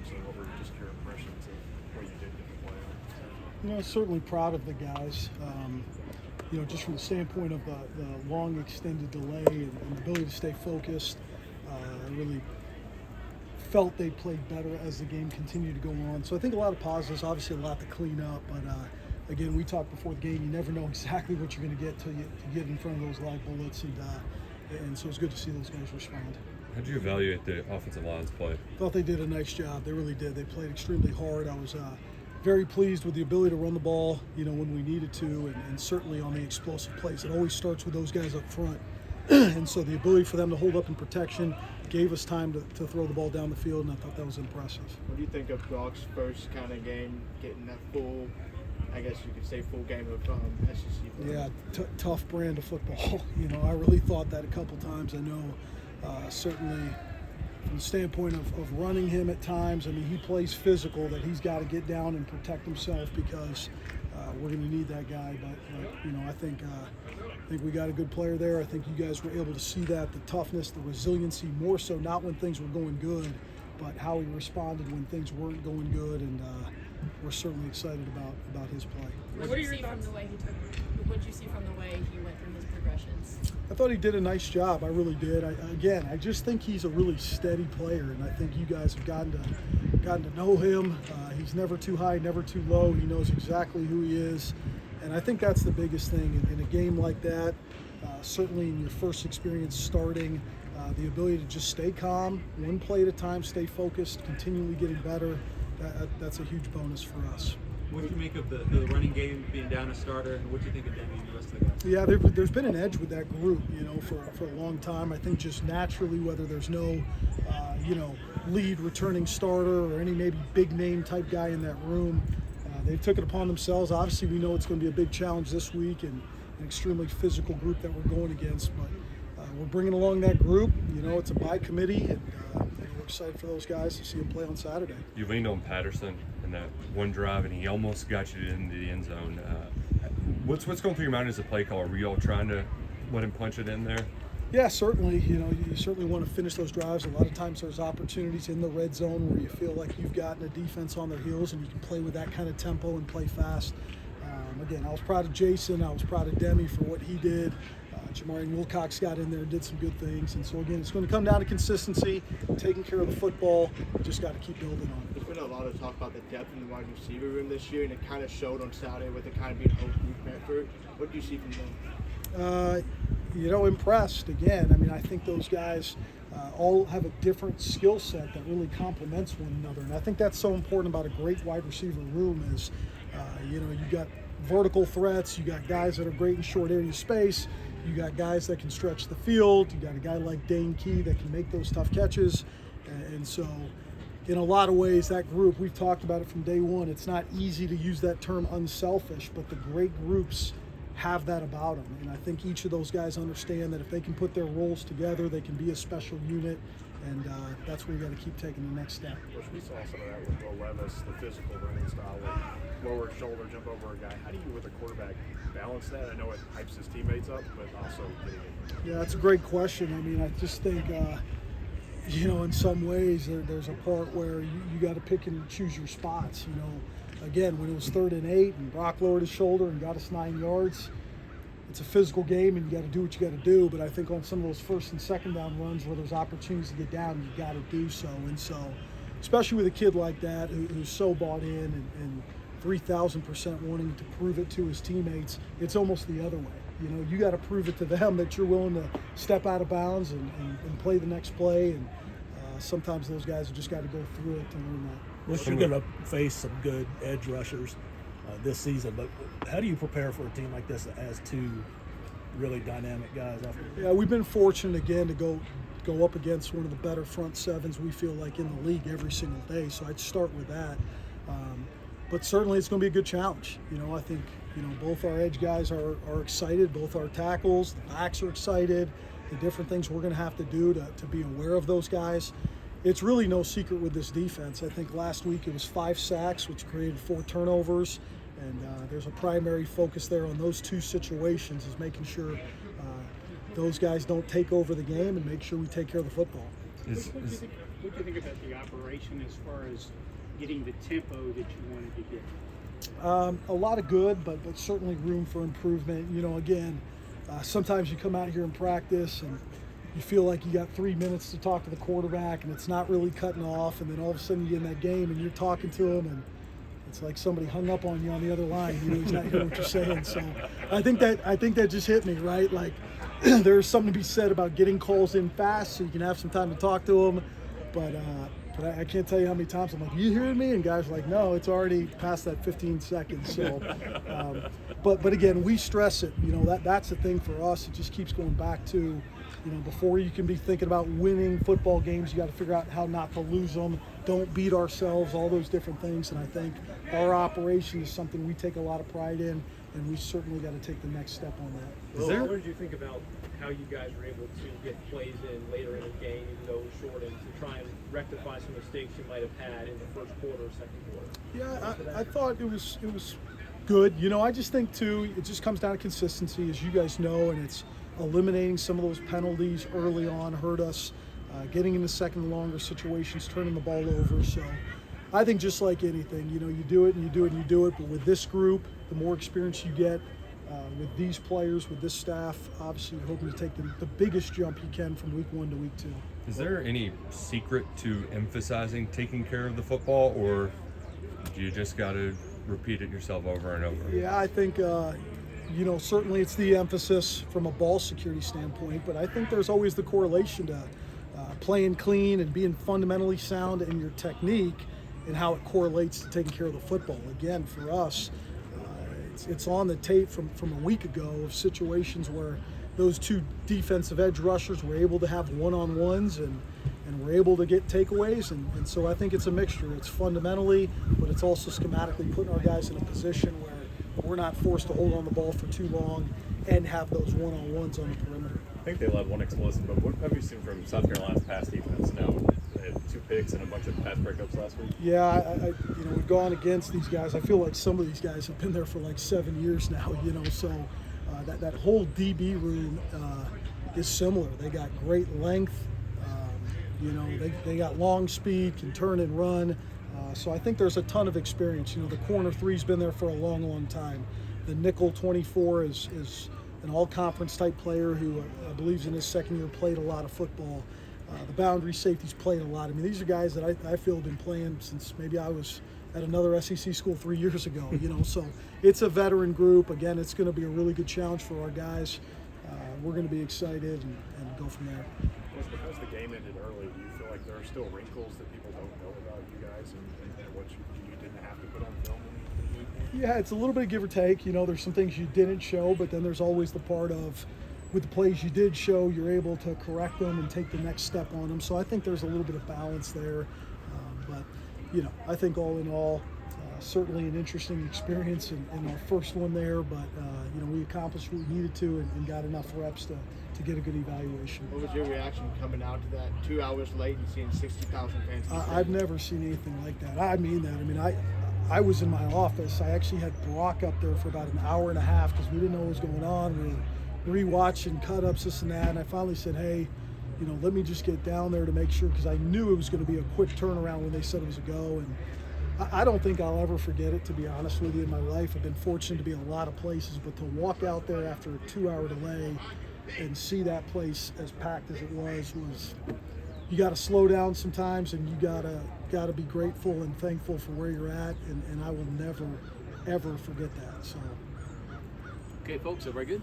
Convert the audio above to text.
So what were just your impressions of what you did in the playoffs? Certainly proud of the guys. Just from the standpoint of the long extended delay and the ability to stay focused, I really felt they played better as the game continued to go on. So I think a lot of positives, obviously a lot to clean up, but again, we talked before the game, you never know exactly what you're going to get till you get in front of those live bullets, and so it's good to see those guys respond. How did you evaluate the offensive line's play? Thought they did a nice job. They really did. They played extremely hard. I was very pleased with the ability to run the ball, when we needed to, and certainly on the explosive plays. It always starts with those guys up front. And so the ability for them to hold up in protection gave us time to throw the ball down the field, and I thought that was impressive. What do you think of Brock's first kind of game, getting that full, I guess you could say, full game of SEC play? Yeah, tough brand of football. I really thought that a couple times. I know certainly from the standpoint of running him at times, he plays physical, that he's got to get down and protect himself because we're going to need that guy. But I think we got a good player there. I think you guys were able to see that, the toughness, the resiliency, more so not when things were going good, but how he responded when things weren't going good, and we're certainly excited about his play. What did you see from the way he went through his progressions? I thought he did a nice job. I really did. I just think he's a really steady player, and I think you guys have gotten to know him. He's never too high, never too low. He knows exactly who he is, and I think that's the biggest thing in a game like that. Certainly in your first experience starting, the ability to just stay calm, one play at a time, stay focused, continually getting better. That's a huge bonus for us. What do you make of the running game being down a starter, and what do you think of Demi and the rest of the guys? Yeah, there's been an edge with that group, for a long time. I think just naturally, whether there's no, lead returning starter or any maybe big name type guy in that room, they took it upon themselves. Obviously, we know it's going to be a big challenge this week and an extremely physical group that we're going against, but we're bringing along that group. It's a by committee, and we're excited for those guys to see them play on Saturday. You leaned on Patterson in that one drive, and he almost got you into the end zone. What's going through your mind as a play caller? Were you all trying to let him punch it in there? Yeah, certainly. You certainly want to finish those drives. A lot of times there's opportunities in the red zone where you feel like you've gotten a defense on their heels and you can play with that kind of tempo and play fast. Again, I was proud of Jason. I was proud of Demi for what he did. Jamarian Wilcox got in there and did some good things. And so, again, it's going to come down to consistency, taking care of the football. We just got to keep building on it. There's been a lot of talk about the depth in the wide receiver room this year, and it kind of showed on Saturday with it kind of being Luke Medford. What do you see from them? Impressed. Again, I think those guys all have a different skill set that really complements one another. And I think that's so important about a great wide receiver room is, you've got vertical threats, you got guys that are great in short area space, you got guys that can stretch the field, you got a guy like Dane Key that can make those tough catches. And so in a lot of ways, that group, we've talked about it from day one, it's not easy to use that term unselfish, but the great groups have that about them. And I think each of those guys understand that if they can put their roles together, they can be a special unit, and that's where you got to keep taking the next step. Which we saw some of that with Will Levis, the physical running style, with lower shoulder, jump over a guy. How do you, with a quarterback, balance that? I know it hypes his teammates up, but also getting it. Yeah, that's a great question. I just think, in some ways, there's a part where you got to pick and choose your spots. Again, when it was 3rd and 8 and Brock lowered his shoulder and got us 9 yards, it's a physical game and you got to do what you got to do. But I think on some of those first and second down runs where there's opportunities to get down, you got to do so. And so, especially with a kid like that who's so bought in and 3,000% wanting to prove it to his teammates, it's almost the other way. You got to prove it to them that you're willing to step out of bounds and play the next play. And sometimes those guys have just got to go through it to learn that. Well, you're going to face some good edge rushers this season, but how do you prepare for a team like this that has two really dynamic guys? Yeah, we've been fortunate again to go up against one of the better front sevens we feel like in the league every single day. So I'd start with that. But certainly it's going to be a good challenge. I think both our edge guys are excited, both our tackles, the backs are excited. The different things we're going to have to do to be aware of those guys. It's really no secret with this defense. I think last week it was 5 sacks, which created 4 turnovers, and there's a primary focus there on those two situations, is making sure those guys don't take over the game and make sure we take care of the football. What do you think about the operation as far as getting the tempo that you wanted to get? A lot of good, but certainly room for improvement. You know, again, sometimes you come out here in practice and you feel like you got 3 minutes to talk to the quarterback and it's not really cutting off, and then all of a sudden you get in that game and you're talking to him and it's like somebody hung up on you on the other line. You know, he's not hearing what you're saying. So I think that just hit me, right? Like there's something to be said about getting calls in fast so you can have some time to talk to him. But I can't tell you how many times I'm like, you hearing me? And guys are like, no, it's already past that 15 seconds. So, but again, we stress it. You know, that's the thing for us. It just keeps going back to, you know, before you can be thinking about winning football games, you got to figure out how not to lose them. Don't beat ourselves, all those different things. And I think our operation is something we take a lot of pride in, and we certainly got to take the next step on that. What did you think about how you guys were able to get plays in later in the game, even though it was shortened, to try and rectify some mistakes you might have had in the first quarter or second quarter? Yeah, I thought it was good. You know, I just think too, it just comes down to consistency, as you guys know, and it's eliminating some of those penalties early on hurt us, getting into second and longer situations, turning the ball over. So I think just like anything, you know, you do it and you do it and you do it, but with this group, the more experience you get, with these players, with this staff, obviously you're hoping to take the biggest jump you can from week 1 to week 2. Is there any secret to emphasizing taking care of the football, or do you just got to repeat it yourself over and over? Yeah, I think, you know, certainly it's the emphasis from a ball security standpoint, but I think there's always the correlation to playing clean and being fundamentally sound in your technique and how it correlates to taking care of the football. Again, for us, it's on the tape from a week ago of situations where those 2 defensive edge rushers were able to have one-on-ones and we're able to get takeaways. And so I think it's a mixture. It's fundamentally, but it's also schematically putting our guys in a position where we're not forced to hold on the ball for too long and have those one-on-ones on the perimeter. I think they allowed 1 explosive, but what have you seen from South Carolina's pass defense now? They had 2 picks and a bunch of pass breakups last week. Yeah, you know, we've gone against these guys. I feel like some of these guys have been there for like 7 years now, you know, so that whole DB room is similar. They got great length, you know, they got long speed, can turn and run. So I think there's a ton of experience. You know, the corner 3's been there for a long, long time. The nickel 24 is an all-conference type player who I believe in his second year played a lot of football. The boundary safeties played a lot. I mean, these are guys that I feel have been playing since maybe I was at another SEC school 3 years ago, you know. So it's a veteran group. Again, it's going to be a really good challenge for our guys. We're going to be excited and go from there. Because the game ended early, do you feel like there are still wrinkles that people don't know about you guys and what you didn't have to put on film? Yeah, it's a little bit of give or take. You know, there's some things you didn't show, but then there's always the part of, with the plays you did show, you're able to correct them and take the next step on them. So I think there's a little bit of balance there. But, you know, I think all in all, certainly an interesting experience in our first one there. But, you know, we accomplished what we needed to and got enough reps to get a good evaluation. What was your reaction coming out to that 2 hours late and seeing 60,000 fans? I've never seen anything like that. I mean that. I mean, I was in my office. I actually had Brock up there for about an hour and a half because we didn't know what was going on. We were rewatching cut-ups, this and that, and I finally said, hey, you know, let me just get down there to make sure, because I knew it was going to be a quick turnaround when they said it was a go. And I don't think I'll ever forget it, to be honest with you, in my life. I've been fortunate to be in a lot of places, but to walk out there after a 2-hour delay and see that place as packed as it was you got to slow down sometimes, and you got to be grateful and thankful for where you're at, and I will never, ever forget that. So. Okay, folks, so very good.